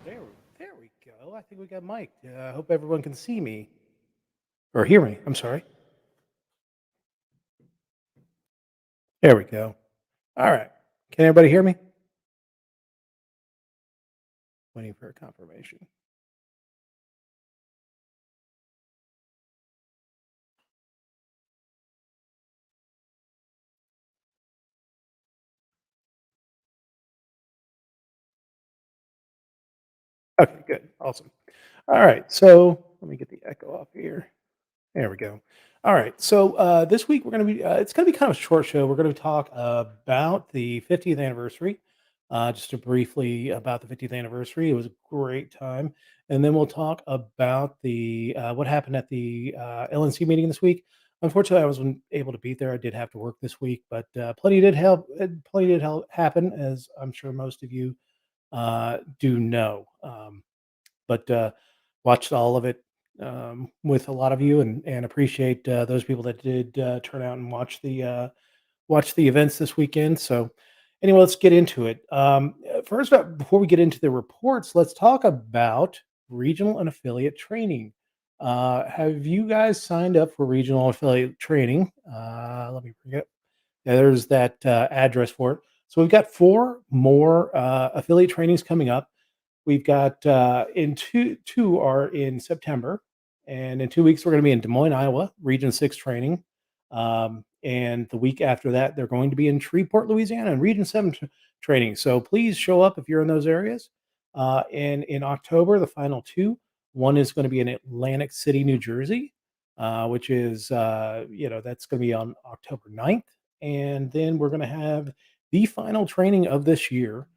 There we go. I think we got mic'd. I hope everyone can see me or hear me. I'm sorry. There we go. All right. Can everybody hear me? Waiting for a confirmation. Okay, good. Awesome. All right. So let me get the echo off here. There we go. All right. So this week we're going to be, it's going to be kind of a short show. We're going to talk about the 50th anniversary, just to briefly about the 50th anniversary. It was a great time. And then we'll talk about the what happened at the LNC meeting this week. Unfortunately, I wasn't able to be there. I did have to work this week, but plenty did help happen, as I'm sure most of you do know. But watched all of it with a lot of you, and appreciate those people that did turn out and watch the events this weekend. So anyway, let's get into it. First up, before we get into the reports, let's talk about regional and affiliate training. Have you guys signed up for regional affiliate training? Let me bring it. Yeah, there's that address for it. So we've got four more affiliate trainings coming up. We've got in two are in September, and in 2 weeks we're going to be in Des Moines, Iowa, Region Six training. And the week after that, they're going to be in Shreveport, Louisiana, and Region Seven training. So please show up if you're in those areas. And in October, the final two. One is going to be in Atlantic City, New Jersey, which is that's going to be on October 9th. And then we're going to have the final training of this year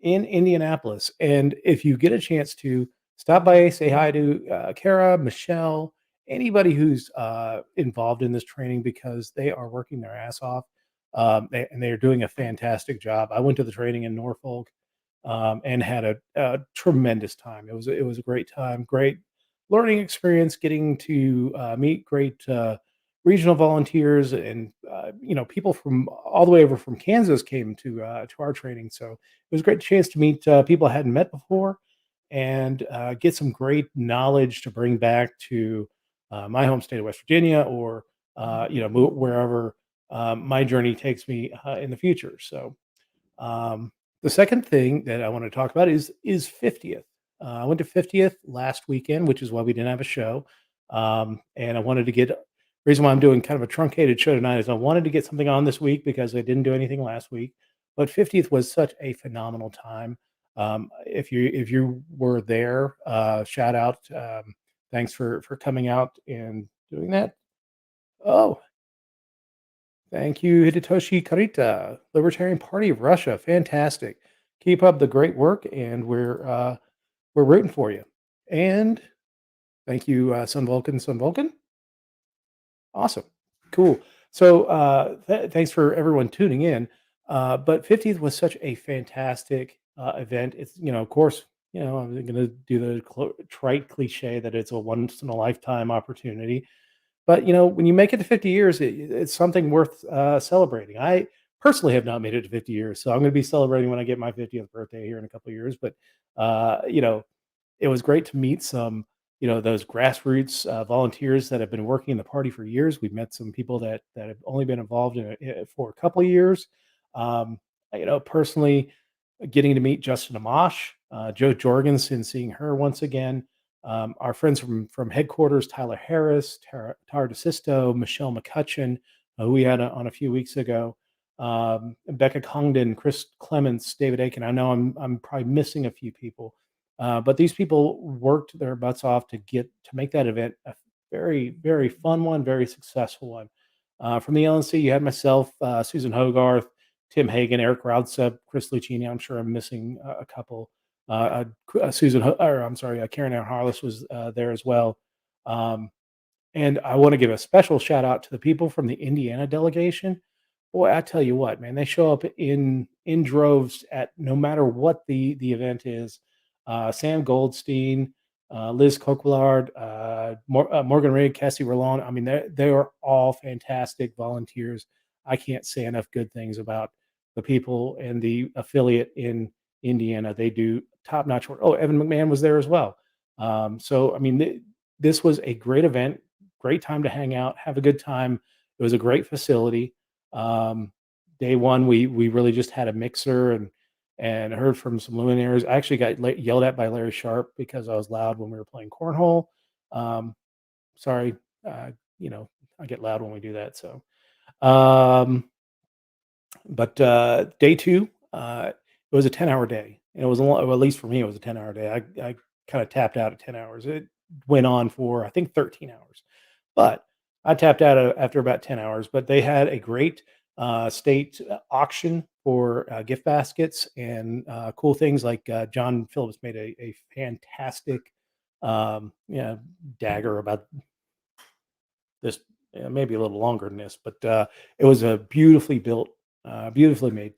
in Indianapolis. And if you get a chance to stop by, say hi to Kara, Michelle, anybody who's involved in this training, because they are working their ass off, and they are doing a fantastic job. I went to the training in Norfolk and had a tremendous time. It was a great time, great learning experience, getting to meet great regional volunteers, and people from all the way over from Kansas came to our training. So it was a great chance to meet people I hadn't met before, and get some great knowledge to bring back to my home state of West Virginia, or wherever my journey takes me in the future. So um, the second thing that I want to talk about is 50th. I went to 50th last weekend, which is why we didn't have a show. And I wanted to get reason why I'm doing kind of a truncated show tonight is I wanted to get something on this week because I didn't do anything last week. But 50th was such a phenomenal time. If you were there, shout out. Thanks for coming out and doing that. Oh, thank you, Hidetoshi Karita, Libertarian Party of Russia. Fantastic. Keep up the great work, and we're rooting for you. And thank you, Sun Vulcan, Sun Vulcan. Awesome, cool. So thanks for everyone tuning in. But 50th was such a fantastic event. It's of course, I'm going to do the trite cliche that it's a once in a lifetime opportunity. But, when you make it to 50 years, it's something worth celebrating. I personally have not made it to 50 years, so I'm gonna be celebrating when I get my 50th birthday here in a couple of years. But, it was great to meet some, those grassroots volunteers that have been working in the party for years. We've met some people that have only been involved in it for a couple of years. Um, personally, getting to meet Justin Amash, Joe Jorgensen, seeing her once again, our friends from headquarters, Tyler Harris, Tara DeSisto, Michelle McCutcheon, who we had on a few weeks ago, Becca Congdon, Chris Clements, David Aiken. I know I'm probably missing a few people, but these people worked their butts off to make that event a very, very fun one, very successful one. From the LNC, you had myself, Susan Hogarth, Tim Hagan, Eric Raudsep, Chris Lucchini. I'm sure I'm missing a couple. Or I'm sorry, Karen Ann Harless was there as well. Um, and I want to give a special shout out to the people from the Indiana delegation. Boy, I tell you what, man, they show up in droves at no matter what the event is. Sam Goldstein, Liz Coquillard, Morgan Rigg, Cassie Rolon. I mean, they are all fantastic volunteers. I can't say enough good things about the people and the affiliate in Indiana. They do top-notch work. Oh, Evan McMahon was there as well. So, I mean, this was a great event, great time to hang out, have a good time. It was a great facility. Um, Day one, we really just had a mixer and heard from some luminaries. I actually got yelled at by Larry Sharp because I was loud when we were playing cornhole. Um, Sorry, uh, you know, I get loud when we do that. So, um, but day two, it was a 10-hour day. And it was well, at least for me, it was a 10-hour day. I kind of tapped out at 10 hours. It went on for I think 13 hours, but I tapped out after about 10 hours. But they had a great state auction for gift baskets and cool things like John Phillips made a fantastic dagger about this maybe a little longer than this, but it was a beautifully built, beautifully made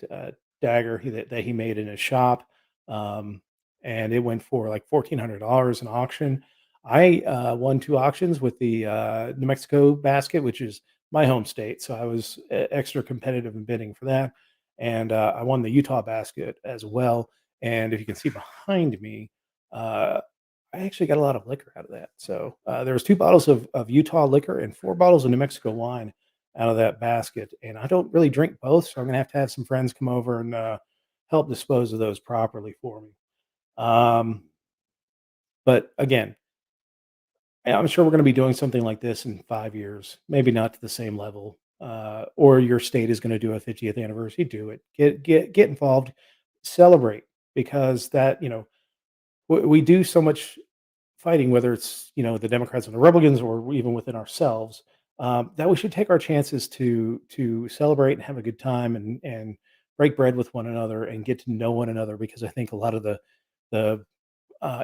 dagger that he made in his shop, um, and it went for like $1,400 in auction. I won two auctions with the New Mexico basket, which is my home state, so I was extra competitive in bidding for that, and I won the Utah basket as well. And if you can see behind me, uh, I actually got a lot of liquor out of that. So, there was 2 bottles of Utah liquor and 4 bottles of New Mexico wine out of that basket, and I don't really drink both, so I'm gonna have to have some friends come over and, help dispose of those properly for me. Um, but again, I'm sure we're gonna be doing something like this in 5 years, maybe not to the same level, or your state is gonna do a 50th anniversary, do it. Get involved, celebrate because that, we do so much fighting, whether it's the Democrats and the Republicans, or even within ourselves, that we should take our chances to celebrate and have a good time and break bread with one another and get to know one another. Because I think a lot of the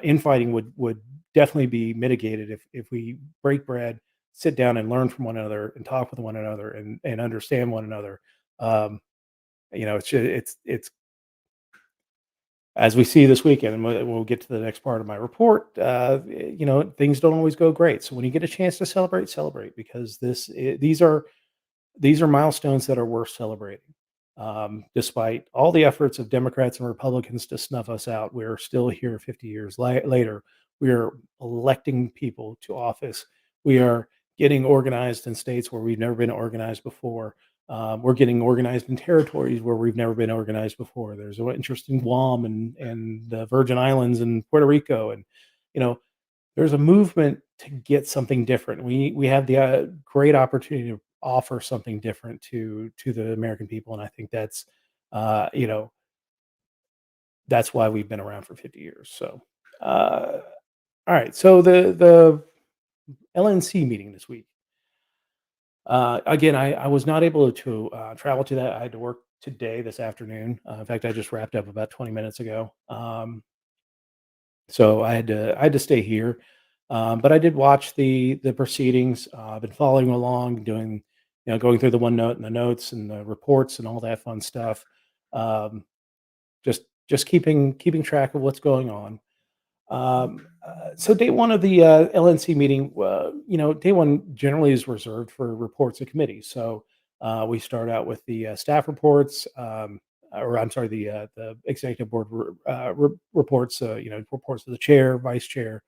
infighting would definitely be mitigated if we break bread, sit down and learn from one another and talk with one another and understand one another. Um, it's as we see this weekend, and we'll get to the next part of my report, things don't always go great. So when you get a chance to celebrate, celebrate because these are milestones that are worth celebrating. Despite all the efforts of Democrats and Republicans to snuff us out, we're still here 50 years later. We are electing people to office. We are getting organized in states where we've never been organized before. We're getting organized in territories where we've never been organized before. There's an interest in Guam and the Virgin Islands and Puerto Rico, and you know there's a movement to get something different. We have the great opportunity to offer something different to the American people, and I think uh, you know that's why we've been around for 50 years. So, uh, all right. So the LNC meeting this week. Again, I was not able to travel to that. I had to work today, this afternoon. In fact, I just wrapped up about 20 minutes ago. So I had to stay here, but I did watch the proceedings. I've been following along, doing going through the OneNote and the notes and the reports and all that fun stuff. Um, just keeping track of what's going on. So day one of the LNC meeting, day one generally is reserved for reports of committees. So we start out with the staff reports, or I'm sorry, the executive board reports. Reports to the chair, vice chair,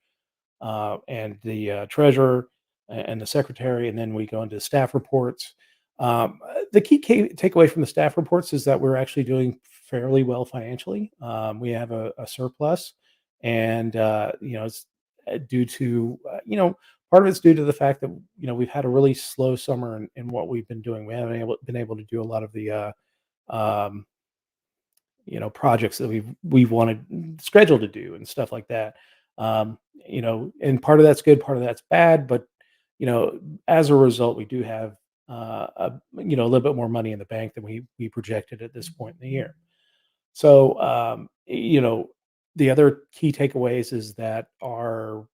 and the treasurer and the secretary, and then we go into staff reports. The key takeaway from the staff reports is that we're actually doing fairly well financially. We have a surplus, and it's due to part of it's due to the fact that we've had a really slow summer in what we've been doing. We haven't been able to do a lot of the um, projects that we've wanted scheduled to do and stuff like that. And part of that's good, part of that's bad, but as a result, we do have a little bit more money in the bank than we projected at this point in the year. So, the other key takeaways is that our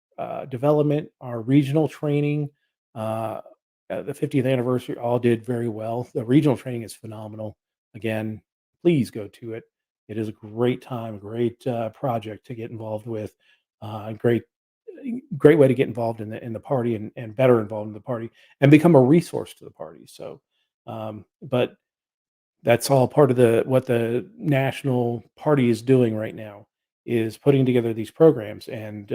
development, our regional training, uh, the 50th anniversary all did very well. The regional training is phenomenal. Again, please go to it. It is a great time, a great project to get involved with. Great way to get involved in the party and better involved in the party and become a resource to the party. So, but That's all part of the what the national party is doing right now, is putting together these programs, and,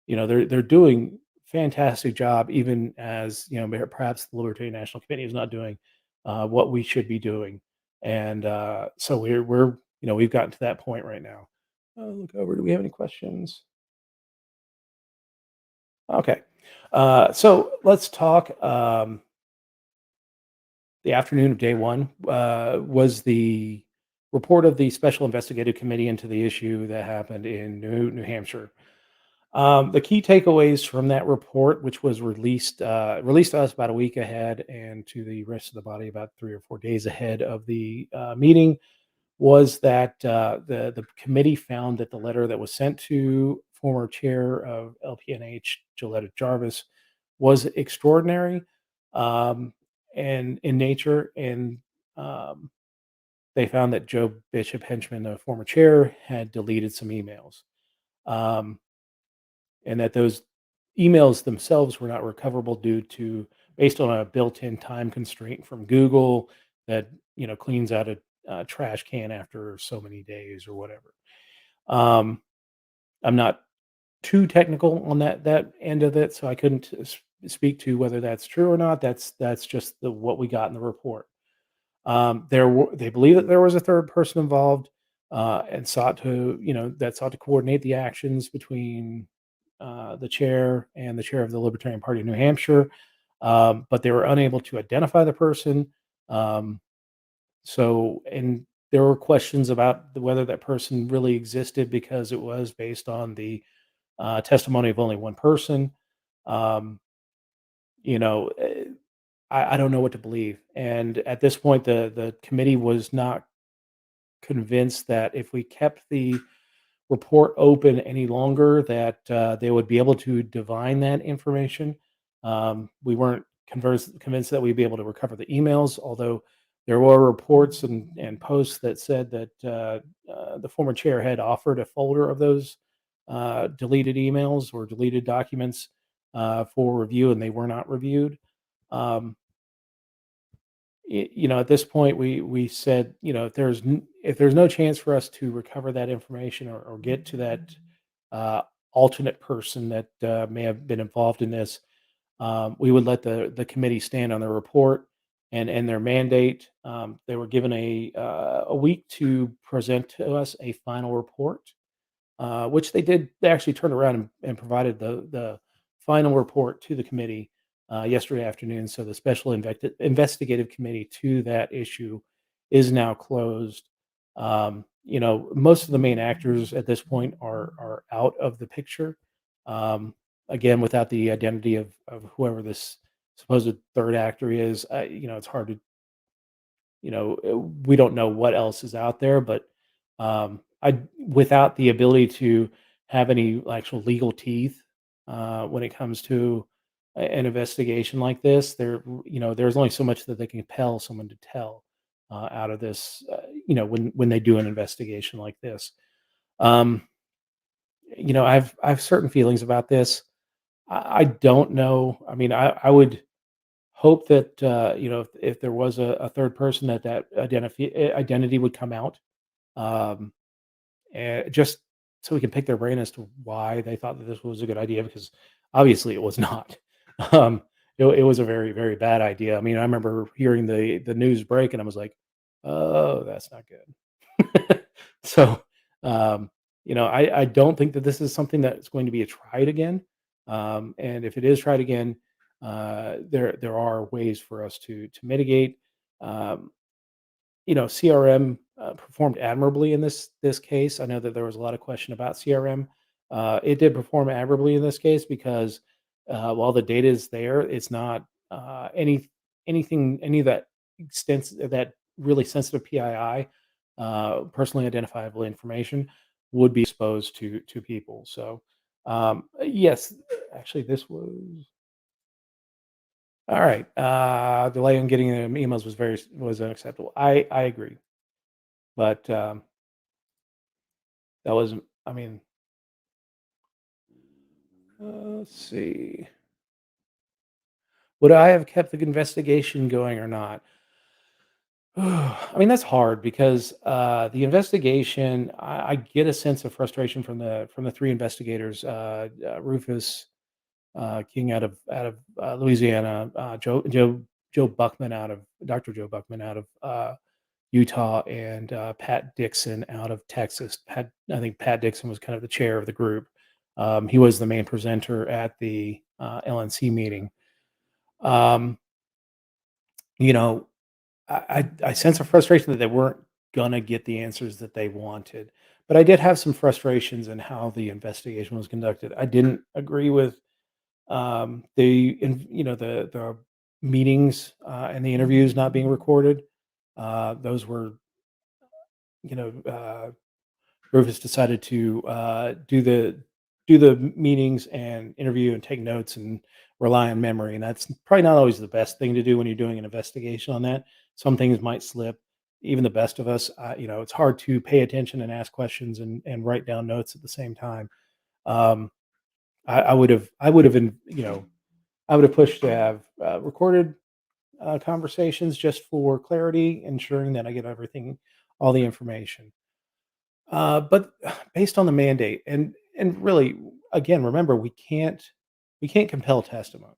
they're doing fantastic job even as, perhaps the Libertarian National Committee is not doing, what we should be doing, and, so we've gotten to that point right now. Look over, do we have any questions? Okay. So let's talk, the afternoon of day one, was the report of the Special Investigative Committee into the issue that happened in New Hampshire. The key takeaways from that report, which was released to us about a week ahead, and to the rest of the body about 3 or 4 days ahead of the meeting, was that the committee found that the letter that was sent to former chair of LPNH, Gilletta Jarvis, was extraordinary, um, and in nature, and um, they found that Joe Bishop Henchman, the former chair, had deleted some emails, um, and that those emails themselves were not recoverable due to based on a built-in time constraint from Google that cleans out a trash can after so many days or whatever. Um, I'm not too technical on that end of it, so I couldn't speak to whether that's true or not. That's just what we got in the report. They believe that there was a third person involved, and sought to coordinate the actions between the chair and the chair of the Libertarian Party of New Hampshire, but they were unable to identify the person. Um, and there were questions about whether that person really existed because it was based on the testimony of only one person. Um, you know, eh, I don't know what to believe. And at this point, the committee was not convinced that if we kept the report open any longer, that they would be able to divine that information. We weren't convinced that we'd be able to recover the emails, although there were reports and posts that said that the former chair had offered a folder of those deleted emails or deleted documents for review, and they were not reviewed. Um, at this point, we said, if there's no chance for us to recover that information, or get to that uh, alternate person that may have been involved in this, we would let the committee stand on their report and their mandate. They were given a week to present to us a final report, which they did. They actually turned around and provided the final report to the committee yesterday afternoon. So the special investigative committee to that issue is now closed. Most of the main actors at this point are out of the picture. Um, Again, without the identity of whoever this supposed third actor is, it's hard to we don't know what else is out there, but I without the ability to have any actual legal teeth when it comes to an investigation like this, there's only so much that they can compel someone to tell out of this. When they do an investigation like this, um, I've certain feelings about this. I don't know. I mean, I would hope that, if there was a third person, that identity would come out, um, just so we can pick their brain as to why they thought that this was a good idea, because obviously it was not. Um, it was a very, very bad idea. I mean, I remember hearing the news break, and I was like, "Oh, that's not good." So, I don't think that this is something that's going to be tried again. And if it is tried again, there are ways for us to mitigate. Um, CRM performed admirably in this case. I know that there was a lot of question about CRM. It did perform admirably in this case because while the data is there, it's not any of that that really sensitive PII, personally identifiable information, would be exposed to people. So yes, actually, this was all right. Delay in getting the emails was unacceptable. I agree. But, that wasn't I mean, let's see. Would I have kept the investigation going or not? I mean, that's hard because the investigation. I get a sense of frustration from the three investigators: Rufus King out of Louisiana, Joe Buckman out of Dr. Joe Buckman out of Utah, and Pat Dixon out of Texas. I think Pat Dixon was kind of the chair of the group. He was the main presenter at the LNC meeting. Um, you know, I sense a frustration that they weren't gonna get the answers that they wanted, but I did have some frustrations in how the investigation was conducted. I didn't agree with the meetings and the interviews not being recorded. Those were you know Rufus decided to do the meetings and interview and take notes and rely on memory, and that's probably not always the best thing to do when you're doing an investigation on that. Some things might slip. Even the best of us, it's hard to pay attention and ask questions and write down notes at the same time. Um, I would have pushed to have recorded conversations just for clarity, ensuring that I get everything, all the information. But based on the mandate, and really, again, remember we can't compel testimony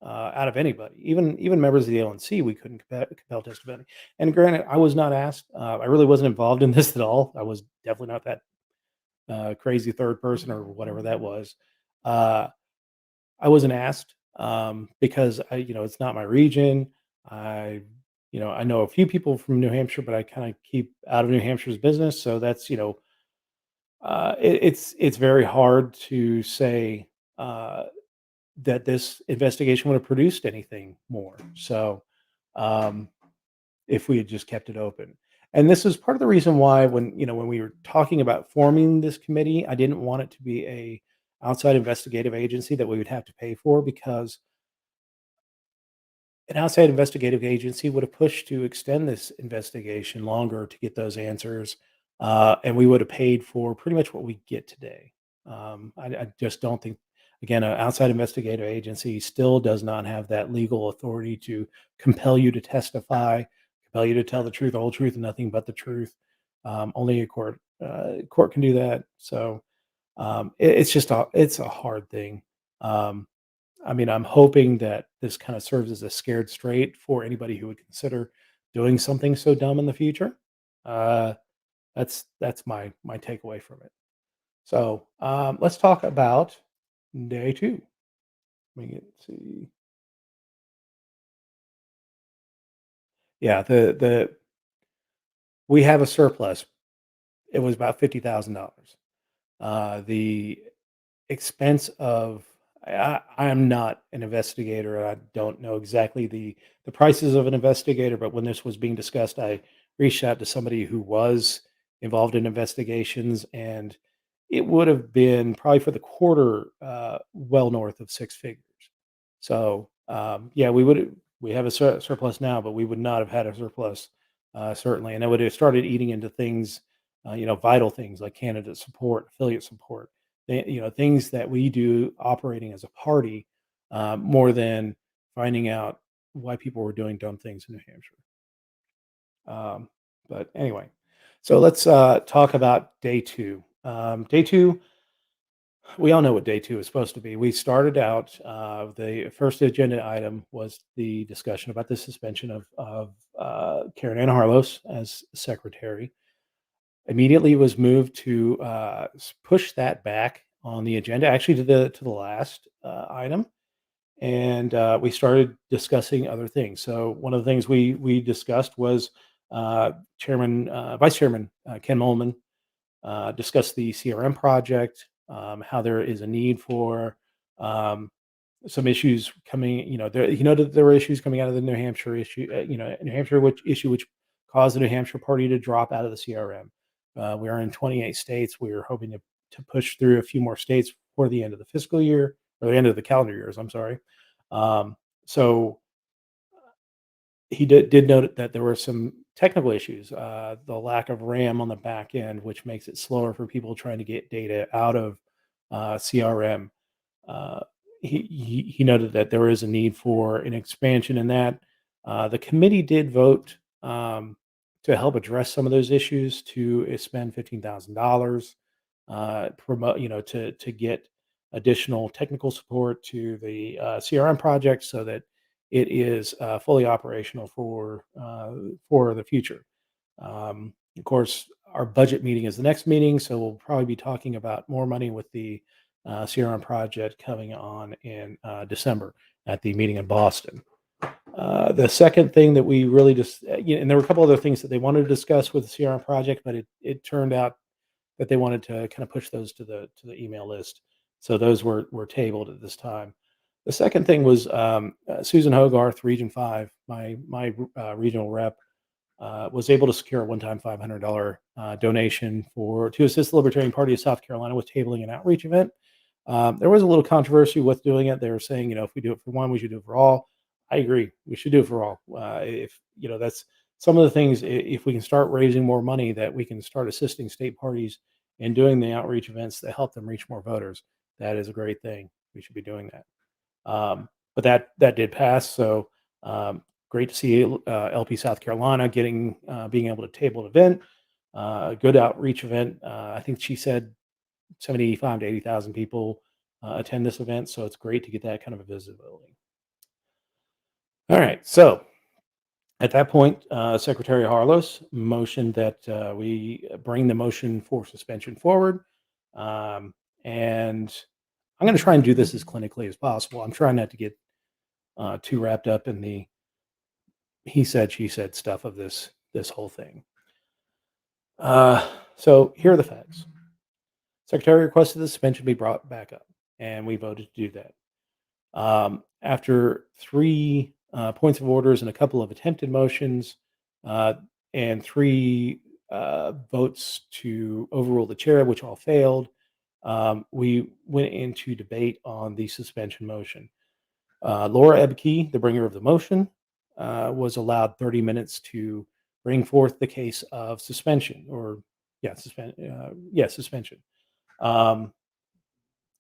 out of anybody, even members of the LNC. We couldn't compel testimony. And granted, I was not asked. I really wasn't involved in this at all. I was definitely not that crazy third person or whatever that was. Uh, I wasn't asked because it's not my region. I I know a few people from New Hampshire, but I kind of keep out of New Hampshire's business. So that's it's very hard to say uh, that this investigation would have produced anything more. So um, if we had just kept it open, and this is part of the reason why when we were talking about forming this committee, I didn't want it to be a outside investigative agency that we would have to pay for because an outside investigative agency would have pushed to extend this investigation longer to get those answers, and we would have paid for pretty much what we get today. I just don't think, again, an outside investigative agency still does not have that legal authority to compel you to testify, compel you to tell the truth, the whole truth, and nothing but the truth. Only a court can do that. So it's a hard thing. Um, I mean, I'm hoping that this kind of serves as a scared straight for anybody who would consider doing something so dumb in the future. Uh, that's my takeaway from it. So let's talk about day two. See. Yeah, the we have a surplus. It was about $50,000. The expense of I am not an investigator. I don't know exactly the prices of an investigator, but when this was being discussed, I reached out to somebody who was involved in investigations, and it would have been probably for the quarter well north of six figures. So yeah, we have a surplus now, but we would not have had a surplus certainly, and it would have started eating into things, vital things like candidate support, affiliate support, things that we do operating as a party, more than finding out why people were doing dumb things in New Hampshire. But anyway, so let's talk about day two. Day two, we all know what day two is supposed to be. We started out, the first agenda item was the discussion about the suspension of Karen Ann Harlos as secretary. Immediately was moved to push that back on the agenda, actually to the last item, and we started discussing other things. So one of the things we discussed was Vice Chairman Ken Molman discussed the CRM project, how there is a need for um, some issues coming. That there were issues coming out of the New Hampshire issue. New Hampshire which caused the New Hampshire party to drop out of the CRM. We are in 28 states. We are hoping to push through a few more states before the end of the fiscal year or the end of the calendar years. I'm sorry. So he did note that there were some technical issues, the lack of RAM on the back end, which makes it slower for people trying to get data out of CRM. Uh, he noted that there is a need for an expansion in that. The committee did vote um, to help address some of those issues to spend $15,000 promote, to get additional technical support to the CRM project so that it is fully operational for the future. Of course, our budget meeting is the next meeting, so we'll probably be talking about more money with the CRM project coming on in December at the meeting in Boston. The second thing that we really just, and there were a couple other things that they wanted to discuss with the CRM project, but it turned out that they wanted to kind of push those to the email list, so those were tabled at this time. The second thing was Susan Hogarth, Region Five, my regional rep, was able to secure a one-time $500 donation for to assist the Libertarian Party of South Carolina with tabling an outreach event. There was a little controversy with doing it. They were saying, if we do it for one, we should do it for all. I agree. We should do it for all. If that's some of the things. If we can start raising more money, that we can start assisting state parties in doing the outreach events that help them reach more voters. That is a great thing. We should be doing that. But that did pass. So great to see LP South Carolina being able to table an event, a good outreach event. I think she said 75 to 80,000 people attend this event, so it's great to get that kind of a visibility. All right, so at that point, Secretary Harlos motioned that we bring the motion for suspension forward, and I'm going to try and do this as clinically as possible. I'm trying not to get too wrapped up in the he said, she said stuff of this whole thing. So here are the facts. Secretary requested the suspension be brought back up, and we voted to do that. After three points of orders and a couple of attempted motions, and three votes to overrule the chair, which all failed, we went into debate on the suspension motion. Laura Ebke, the bringer of the motion, was allowed 30 minutes to bring forth the case of suspension, or suspension.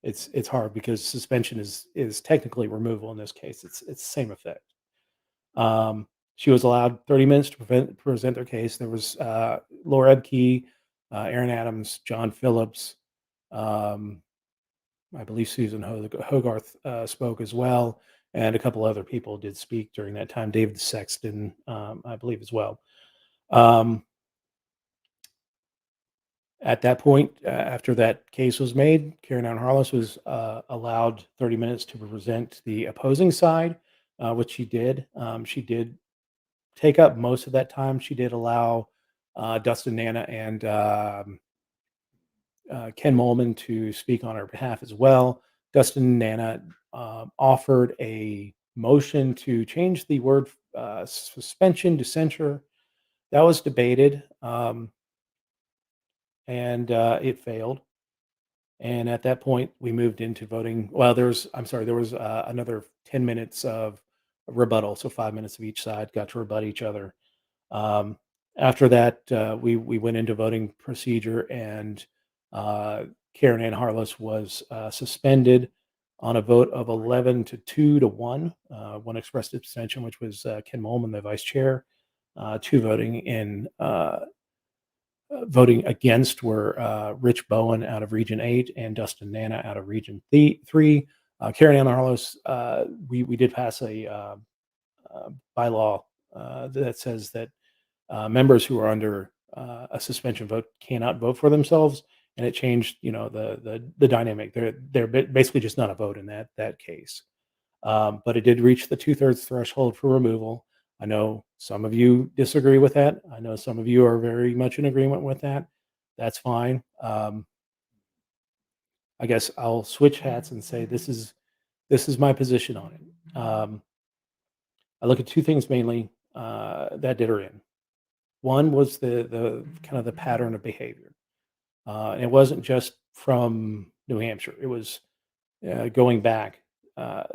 It's hard because suspension is technically removal in this case. It's the same effect. She was allowed 30 minutes to present their case. There was Laura Ebke, Aaron Adams, John Phillips. I believe Susan Hogarth spoke as well, and a couple other people did speak during that time. David Sexton, I believe, as well. At that point, after that case was made, Karen Ann Harless was allowed 30 minutes to present the opposing side, which she did. She did take up most of that time. She did allow Dustin Nana and Ken Molman to speak on her behalf as well. Dustin Nana offered a motion to change the word suspension to censure. That was debated, and it failed. And at that point, we moved into voting. Well, there was another 10 minutes of rebuttal, so 5 minutes of each side got to rebut each other. After that, we went into voting procedure, and Karen Ann Harless was suspended on a vote of 11 to 2 to 1. One expressed abstention, which was Ken Molman, the vice chair. Two voting against were Rich Bowen out of Region 8 and Dustin Nana out of Region 3. Karen Ann Harless, we did pass a bylaw that says that members who are under a suspension vote cannot vote for themselves, and it changed, the dynamic. They're basically just not a vote in that case. But it did reach the 2/3 threshold for removal. I know some of you disagree with that. I know some of you are very much in agreement with that. That's fine. I guess I'll switch hats and say this is my position on it. I look at two things mainly that did her in. One was the kind of the pattern of behavior. And it wasn't just from New Hampshire. It was going back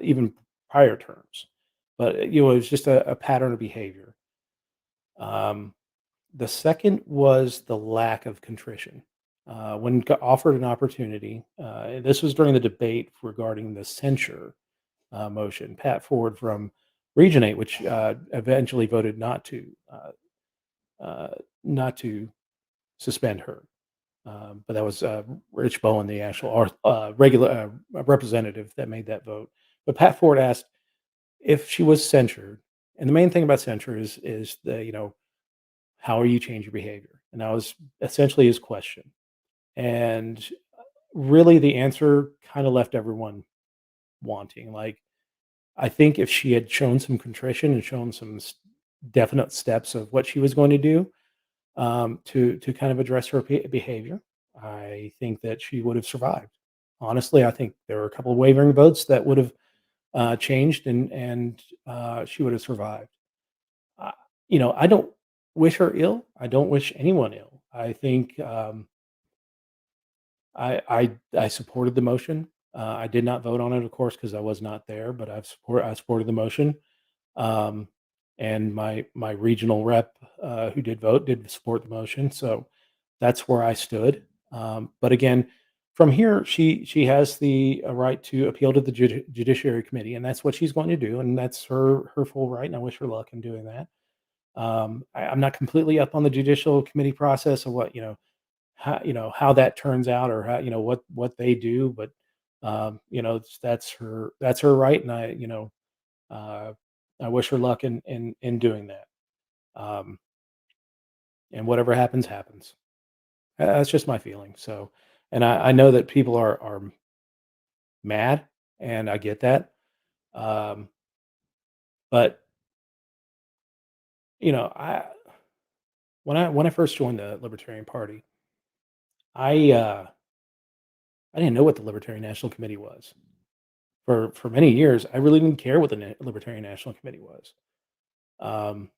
even prior terms. But it was just a pattern of behavior. The second was the lack of contrition. When offered an opportunity, this was during the debate regarding the censure motion. Pat Ford from Region 8, which eventually voted not to uh, not to suspend her. But that was Rich Bowen, the actual regular representative that made that vote. But Pat Ford asked if she was censured, and the main thing about censure is the how are you change your behavior, and that was essentially his question. And really, the answer kind of left everyone wanting. Like, I think if she had shown some contrition and shown some definite steps of what she was going to do, to kind of address her behavior, I think that she would have survived. Honestly, I think there were a couple of wavering votes that would have changed, and she would have survived. Uh, I don't wish her ill. I don't wish anyone ill. I think I supported the motion. I did not vote on it, of course, because I was not there, but I supported the motion. Um, and my regional rep, who did vote, did support the motion. So that's where I stood. But again, from here, she has the right to appeal to the Judiciary Committee, and that's what she's going to do, and that's her full right. And I wish her luck in doing that. I'm not completely up on the Judicial Committee process of what how that turns out, or how what they do, but that's her right, and uh, I wish her luck in doing that. Um, and whatever happens, happens. That's just my feeling. So, and I know that people are mad, and I get that. Um, but I when I first joined the Libertarian Party, I uh, I didn't know what the Libertarian National Committee was. For many years, I really didn't care what the Libertarian National Committee was. Um,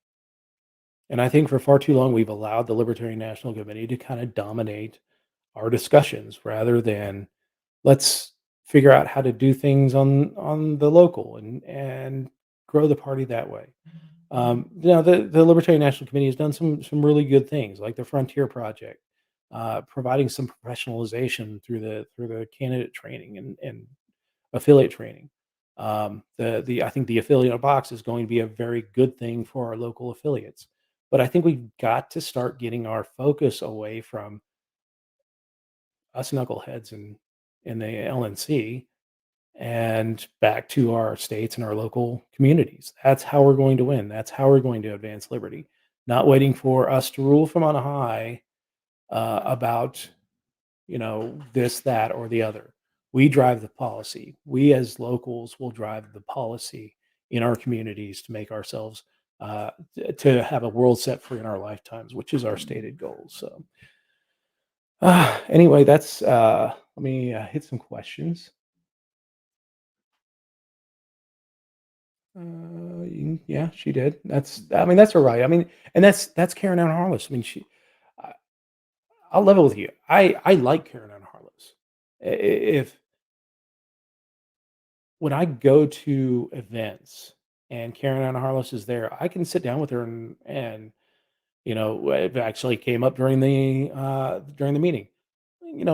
and I think for far too long, we've allowed the Libertarian National Committee to kind of dominate our discussions rather than let's figure out how to do things on the local and grow the party that way. The Libertarian National Committee has done some really good things, like the Frontier Project, providing some professionalization through the candidate training and affiliate training. The I think the affiliate box is going to be a very good thing for our local affiliates. But I think we've got to start getting our focus away from us knuckleheads in the LNC and back to our states and our local communities. That's how we're going to win. That's how we're going to advance liberty. Not waiting for us to rule from on high about this, that, or the other. We drive the policy. We as locals will drive the policy in our communities to make ourselves to have a world set free in our lifetimes, which is our stated goal. So, anyway, that's let me hit some questions. Yeah, she did. I mean, that's all right. I mean, and that's Karen Ann Harless. I mean, I, I'll level with you. I like Karen Ann Harless. If when I go to events and Karen Ann Harless is there, I can sit down with her and it actually came up during the meeting.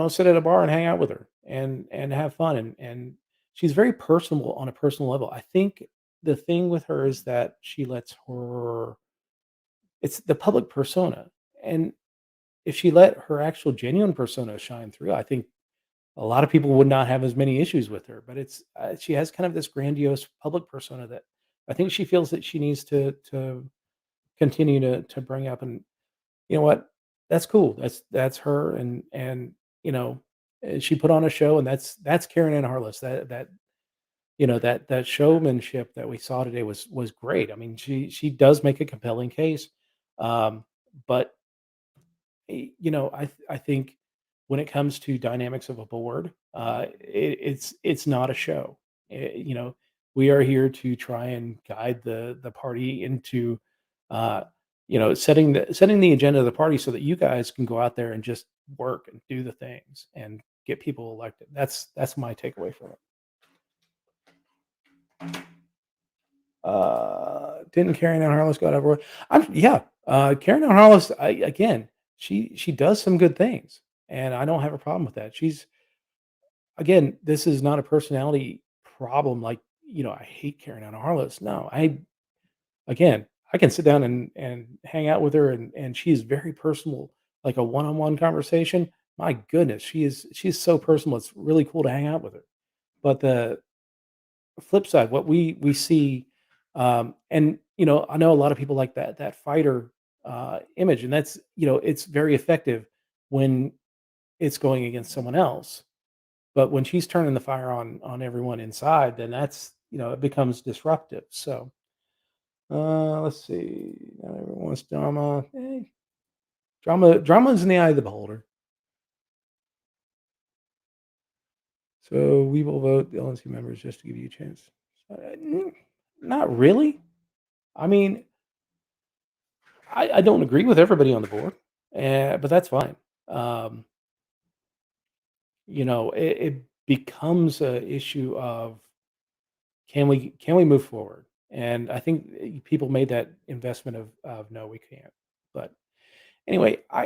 Sit at a bar and hang out with her and have fun, and she's very personable on a personal level. I think the thing with her is that she lets her it's the public persona, and if she let her actual genuine persona shine through, I think a lot of people would not have as many issues with her. But she has kind of this grandiose public persona that I think she feels that she needs to continue to bring up. And you know what? That's cool. That's her, and you know, she put on a show, and that's Karen Ann Harless. That showmanship that we saw today was great. I mean, she does make a compelling case, but I think when it comes to dynamics of a board, it's not a show. We are here to try and guide the party into, uh, setting the agenda of the party so that you guys can go out there and just work and do the things and get people elected. That's my takeaway from it. Didn't Karen Ann Harless go everywhere? Yeah. Karen Ann Harless, again, she does some good things, and I don't have a problem with that. Again, this is not a personality problem. Like I hate Karen Ann Harless. No, again, I can sit down and hang out with her, and she is very personal, like a one-on-one conversation. My goodness, she's so personal. It's really cool to hang out with her. But the flip side, what we see, and I know a lot of people like that fighter image, and that's it's very effective when it's going against someone else. But when she's turning the fire on everyone inside, then that's it becomes disruptive. So let's see. Not everyone wants drama. Drama is in the eye of the beholder. So we will vote the LNC members just to give you a chance. N- Not really. I mean, I don't agree with everybody on the board, but that's fine. Um, it becomes a issue of can we move forward? And I think people made that investment of no, we can't. But anyway, I,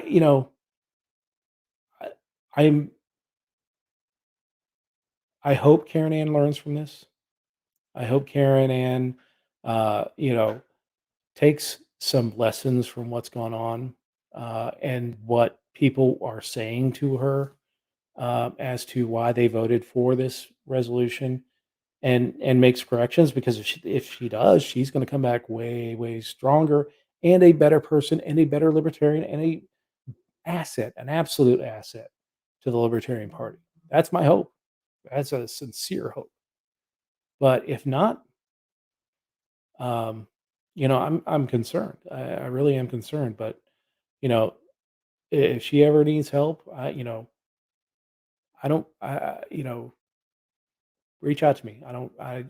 I'm I hope Karen Ann learns from this. I hope Karen Ann, takes some lessons from what's gone on and what people are saying to her as to why they voted for this resolution and makes corrections because if she does, she's going to come back way stronger and a better person and a better libertarian and an absolute asset to the Libertarian Party. That's my hope. That's a sincere hope. But if not, um, I'm concerned. I really am concerned. But you know, if she ever needs help, I don't, reach out to me. I don't, I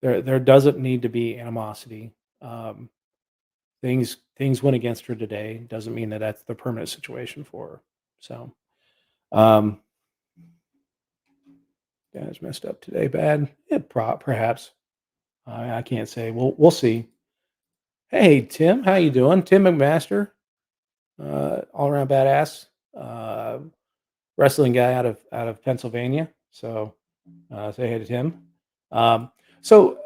there doesn't need to be animosity. Um, things went against her today. Doesn't mean that that's the permanent situation for her. So, um, yeah, it's messed up today. Bad, yeah, perhaps. I can't say. We'll see. Hey, Tim, how you doing? Tim McMaster, all around badass, uh, wrestling guy out of Pennsylvania. So, say hey to Tim. Um, so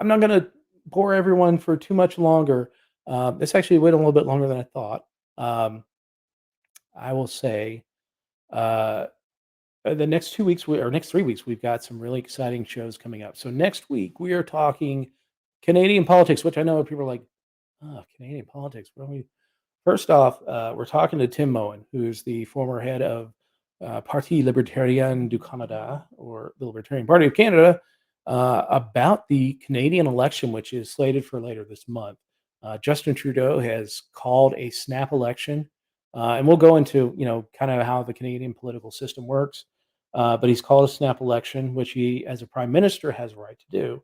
I'm not going to bore everyone for too much longer. This actually went a little bit longer than I thought. Um, I will say uh, the next 2 weeks, or next 3 weeks, we've got some really exciting shows coming up. So next week we are talking Canadian politics, which I know people are like, oh, Canadian politics. What are we First off, we're talking to Tim Moen, who's the former head of Parti Libertarien du Canada, or the Libertarian Party of Canada, about the Canadian election, which is slated for later this month. Justin Trudeau has called a snap election, and we'll go into kind of how the Canadian political system works. But he's called a snap election, which he, as a prime minister, has a right to do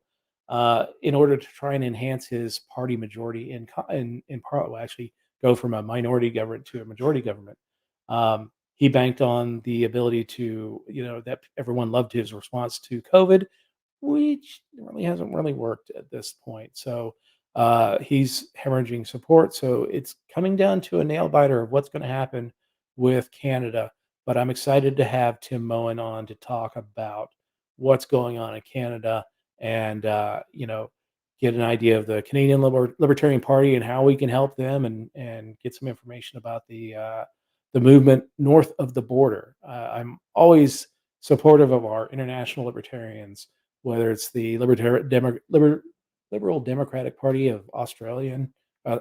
in order to try and enhance his party majority in part. Well, actually, go from a minority government to a majority government. He banked on the ability to, that everyone loved his response to COVID, which really hasn't really worked at this point. So he's hemorrhaging support. So it's coming down to a nail biter of what's going to happen with Canada. But I'm excited to have Tim Moen on to talk about what's going on in Canada and, get an idea of the Canadian Libertarian Party and how we can help them and get some information about the movement north of the border. I'm always supportive of our international libertarians, whether it's the Liberal Democratic Party of Australia. We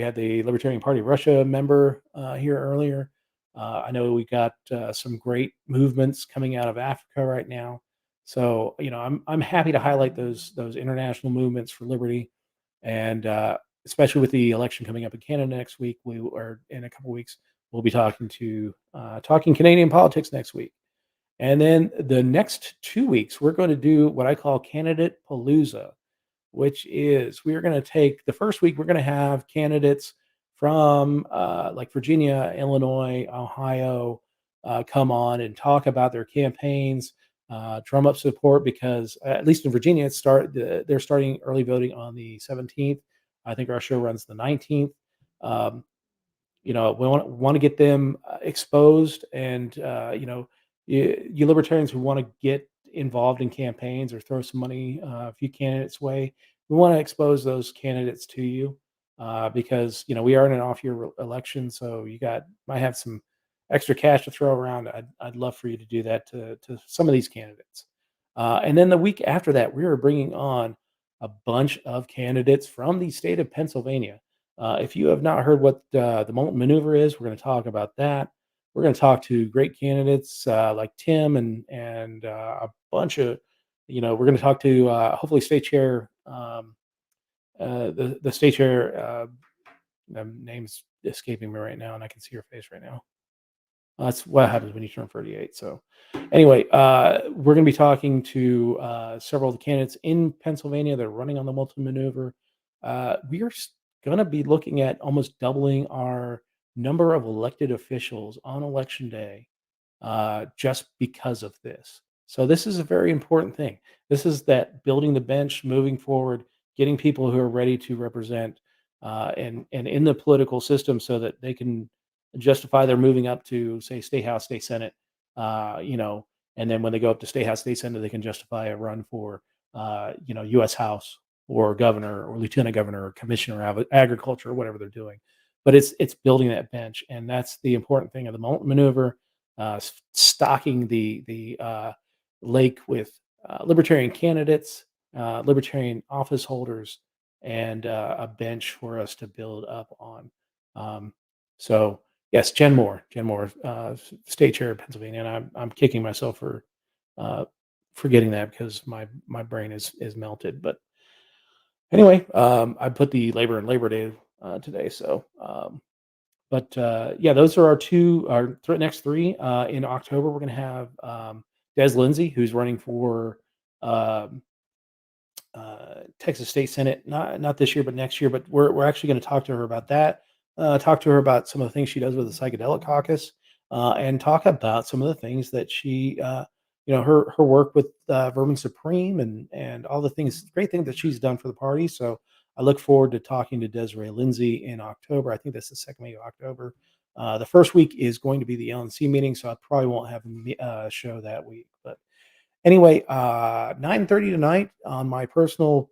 had the Libertarian Party of Russia member here earlier. I know we got some great movements coming out of Africa right now. So I'm happy to highlight those international movements for liberty, and especially with the election coming up in Canada next week, we or in a couple weeks, we'll be talking Canadian politics next week. And then the next 2 weeks, we're going to do what I call Candidate Palooza, which is we are going to take the first week, we're going to have candidates from like Virginia, Illinois, Ohio come on and talk about their campaigns, drum up support because at least in Virginia, they're starting early voting on the 17th. I think our show runs the 19th. Um, we want to get them exposed, and you libertarians who want to get involved in campaigns or throw some money a few candidates' way, we want to expose those candidates to you because we are in an off-year election, so you might have some extra cash to throw around. I'd love for you to do that to some of these candidates. And then the week after that, we are bringing on a bunch of candidates from the state of Pennsylvania. If you have not heard what the Molten Maneuver is, we're going to talk about that. We're going to talk to great candidates like Tim and a bunch of, we're going to talk to hopefully state chair, the state chair, name's escaping me right now, and I can see her face right now. That's what happens when you turn 38. So, anyway, we're going to be talking to several of the candidates in Pennsylvania that are running on the Molten Maneuver. We are going to be looking at almost doubling our number of elected officials on election day just because of this. So this is a very important thing. This is that building the bench, moving forward, getting people who are ready to represent and in the political system so that they can justify their moving up to say state house, state senate, and then when they go up to state house, state senate, they can justify a run for U.S. House or governor or lieutenant governor or commissioner of agriculture or whatever they're doing. But it's building that bench, and that's the important thing of the Molten Maneuver, stocking the lake with libertarian candidates, libertarian office holders, and a bench for us to build up on. So yes, Jen Moore, state chair of Pennsylvania, and I'm kicking myself for forgetting that because my brain is melted. But anyway, I put the Labor and Labor Day today, so. Yeah, those are our next three. In October, we're going to have Des Lindsay, who's running for Texas State Senate, not this year, but next year. But we're actually going to talk to her about that. Talk to her about some of the things she does with the Psychedelic Caucus, and talk about some of the things that she, her work with Vermin Supreme and all the great things that she's done for the party. So I look forward to talking to Desiree Lindsay in October. I think that's the second week of October. The first week is going to be the LNC meeting, so I probably won't have a show that week. But anyway, 9:30 tonight on my personal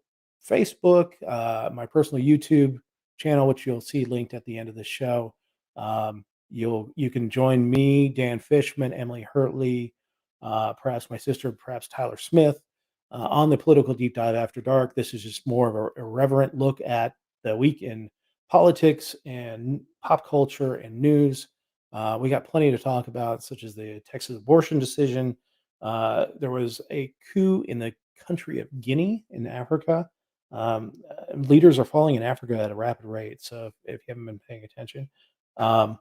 Facebook, my personal YouTube channel, which you'll see linked at the end of the show. You can join me, Dan Fishman, Emily Hurtley, perhaps my sister, perhaps Tyler Smith, on the Political Deep Dive After Dark. This is just more of a irreverent look at the week in politics and pop culture and news. We got plenty to talk about, such as the Texas abortion decision. There was a coup in the country of Guinea in Africa. Leaders are falling in Africa at a rapid rate. So if you haven't been paying attention, hop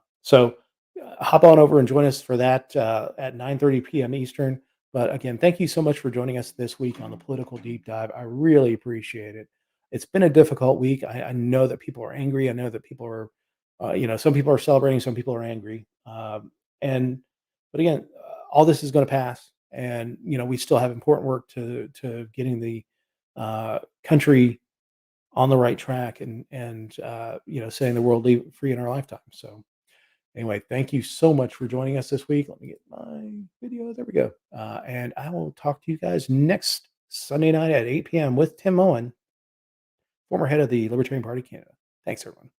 on over and join us for that at 9:30 p.m. Eastern. But again, thank you so much for joining us this week on the Political Deep Dive. I really appreciate it. It's been a difficult week. I know that people are angry. I know that people are, some people are celebrating, some people are angry. But again, all this is going to pass, and we still have important work to getting the country on the right track and setting the world free in our lifetime. So. Anyway, thank you so much for joining us this week. Let me get my video. There we go. And I will talk to you guys next Sunday night at 8 p.m. with Tim Moen, former head of the Libertarian Party Canada. Thanks, everyone.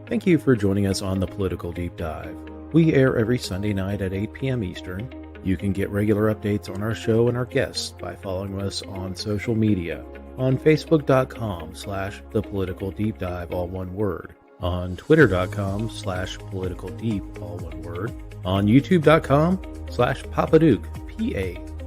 Thank you for joining us on the Political Deep Dive. We air every Sunday night at 8 p.m. Eastern. You can get regular updates on our show and our guests by following us on social media. On Facebook.com/ThePoliticalDeepDive, all one word. On Twitter.com/PoliticalDeep, all one word. On YouTube.com/Papaduke,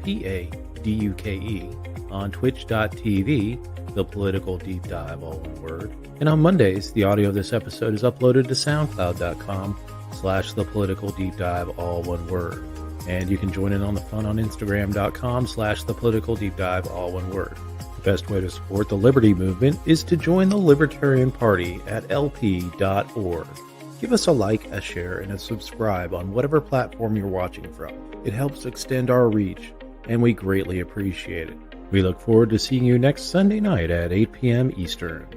PAPADUKE. On Twitch.tv, The Political Deep Dive, all one word. And on Mondays, the audio of this episode is uploaded to SoundCloud.com/ThePoliticalDeepDive, all one word. And you can join in on the fun on Instagram.com/ThePoliticalDeepDive, all one word. The best way to support the Liberty Movement is to join the Libertarian Party at lp.org. Give us a like, a share, and a subscribe on whatever platform you're watching from. It helps extend our reach, and we greatly appreciate it. We look forward to seeing you next Sunday night at 8 p.m. Eastern.